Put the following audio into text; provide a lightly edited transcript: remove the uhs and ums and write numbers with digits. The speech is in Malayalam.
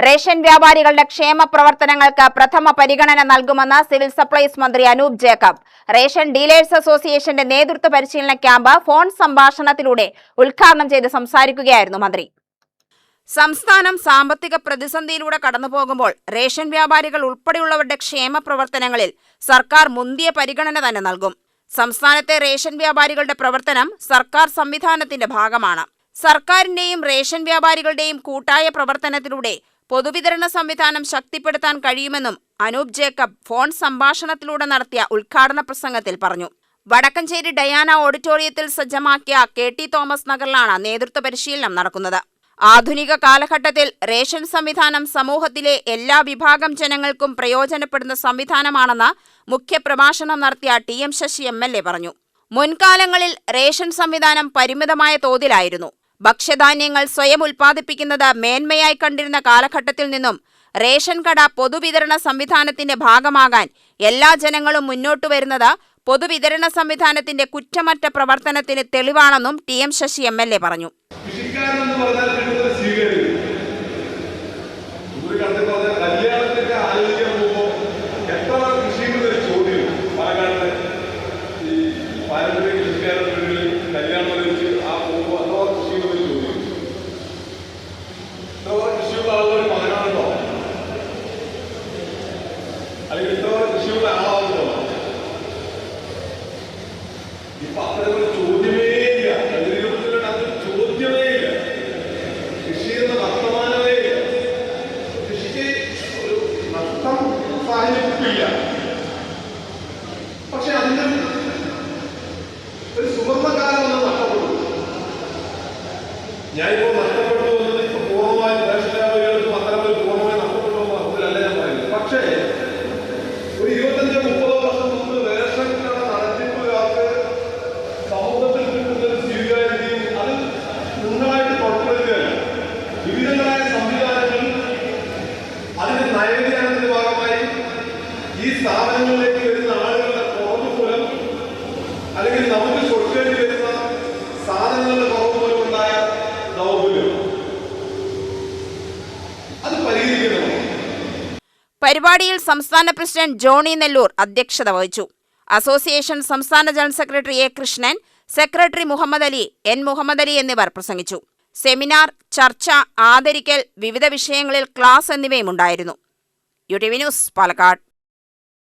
റേഷൻ വ്യാപാരികളുടെ ക്ഷേമ പ്രവർത്തനങ്ങൾക്ക് പ്രഥമ പരിഗണന നൽകുമെന്ന് സിവിൽ സപ്ലൈസ് മന്ത്രി അനൂപ് ജേക്കബ്. റേഷൻ ഡീലേഴ്സ് അസോസിയേഷന്റെ നേതൃത്വ പരിശീലന ക്യാമ്പ് ഫോൺ സംഭാഷണത്തിലൂടെ ഉദ്ഘാടനം ചെയ്ത് സംസാരിക്കുകയായിരുന്നു മന്ത്രി. സംസ്ഥാനം സാമ്പത്തിക പ്രതിസന്ധിയിലൂടെ കടന്നുപോകുമ്പോൾ റേഷൻ വ്യാപാരികൾ ഉൾപ്പെടെയുള്ളവരുടെ ക്ഷേമ പ്രവർത്തനങ്ങളിൽ സർക്കാർ മുന്തിയ പരിഗണന തന്നെ നൽകും. സംസ്ഥാനത്തെ റേഷൻ വ്യാപാരികളുടെ പ്രവർത്തനം സർക്കാർ സംവിധാനത്തിന്റെ ഭാഗമാണ്. സർക്കാരിന്റെയും റേഷൻ വ്യാപാരികളുടെയും കൂട്ടായ പ്രവർത്തനത്തിലൂടെ പൊതുവിതരണ സംവിധാനം ശക്തിപ്പെടുത്താൻ കഴിയുമെന്നും അനൂപ് ജേക്കബ് ഫോൺ സംഭാഷണത്തിലൂടെ നടത്തിയ ഉദ്ഘാടന പ്രസംഗത്തിൽ പറഞ്ഞു. വടക്കഞ്ചേരി ഡയാന ഓഡിറ്റോറിയത്തിൽ സജ്ജമാക്കിയ KT തോമസ് നഗറിലാണ് നേതൃത്വ പരിശീലനം നടക്കുന്നത്. ആധുനിക കാലഘട്ടത്തിൽ റേഷൻ സംവിധാനം സമൂഹത്തിലെ എല്ലാ വിഭാഗം ജനങ്ങൾക്കും പ്രയോജനപ്പെടുന്ന സംവിധാനമാണെന്ന് മുഖ്യപ്രഭാഷണം നടത്തിയ TM ശശി MLA പറഞ്ഞു. മുൻകാലങ്ങളിൽ റേഷൻ സംവിധാനം പരിമിതമായ തോതിലായിരുന്നു. ഭക്ഷ്യധാന്യങ്ങൾ സ്വയം ഉൽപ്പാദിപ്പിക്കുന്നത് മേന്മയായി കണ്ടിരുന്ന കാലഘട്ടത്തിൽ നിന്നും റേഷൻ കട പൊതുവിതരണ സംവിധാനത്തിന്റെ ഭാഗമാകാൻ എല്ലാ ജനങ്ങളും മുന്നോട്ടു വരുന്നത് പൊതുവിതരണ സംവിധാനത്തിന്റെ കുറ്റമറ്റ പ്രവർത്തനത്തിന് തെളിവാണെന്നും TM ശശി MLA പറഞ്ഞു. പക്ഷെ അതിന്റെ ഒരു സുവർണകാലം ഒന്ന് നഷ്ടപ്പെട്ടു. ഞാനിപ്പോ നഷ്ടപ്പെട്ടു എന്നത് ഇപ്പൊ പൂർണ്ണമായി റേഷൻ വ്യാപാരികൾക്ക് അത്തരത്തിൽ പൂർണ്ണമായി നഷ്ടപ്പെട്ടു എന്ന അർത്ഥത്തിലല്ല ഞാൻ പറയുന്നത്. പക്ഷേ ഒരു 25-30 വർഷം മുമ്പ് റേഷൻ കട നടത്തിപ്പുകാർക്ക് സമൂഹത്തിൽ കിട്ടുന്ന ഒരു സ്വീകാര്യതയും അത് നിങ്ങളായിട്ട് പുറപ്പെടുകയാണ്. വിവിധങ്ങളായ സംവിധാനങ്ങൾ അതിന്റെ നയവ്യതിയാനത്തിന്റെ ഭാഗമായി ഈ സ്ഥാപനങ്ങളിലേക്ക് വരുന്ന ആളുകളുടെ കുറവ് മൂലം അല്ലെങ്കിൽ നമുക്ക് കൊടുക്കേണ്ടി വരുന്ന സാധനങ്ങളുടെ കുറവ് മൂലം ഉണ്ടായ ദൗർബല്യം അത് പരിഹരിക്കണം. പരിപാടിയിൽ സംസ്ഥാന പ്രസിഡന്റ് ജോണി നെല്ലൂർ അധ്യക്ഷത വഹിച്ചു. അസോസിയേഷൻ സംസ്ഥാന general secretary A. Krishnan, secretary Muhammad Ali, N. Muhammad Ali എന്നിവർ പ്രസംഗിച്ചു. സെമിനാർ, ചർച്ച, ആദരിക്കൽ, വിവിധ വിഷയങ്ങളിൽ ക്ലാസ് എന്നിവയും ഉണ്ടായിരുന്നു. UTV news, Palakkad.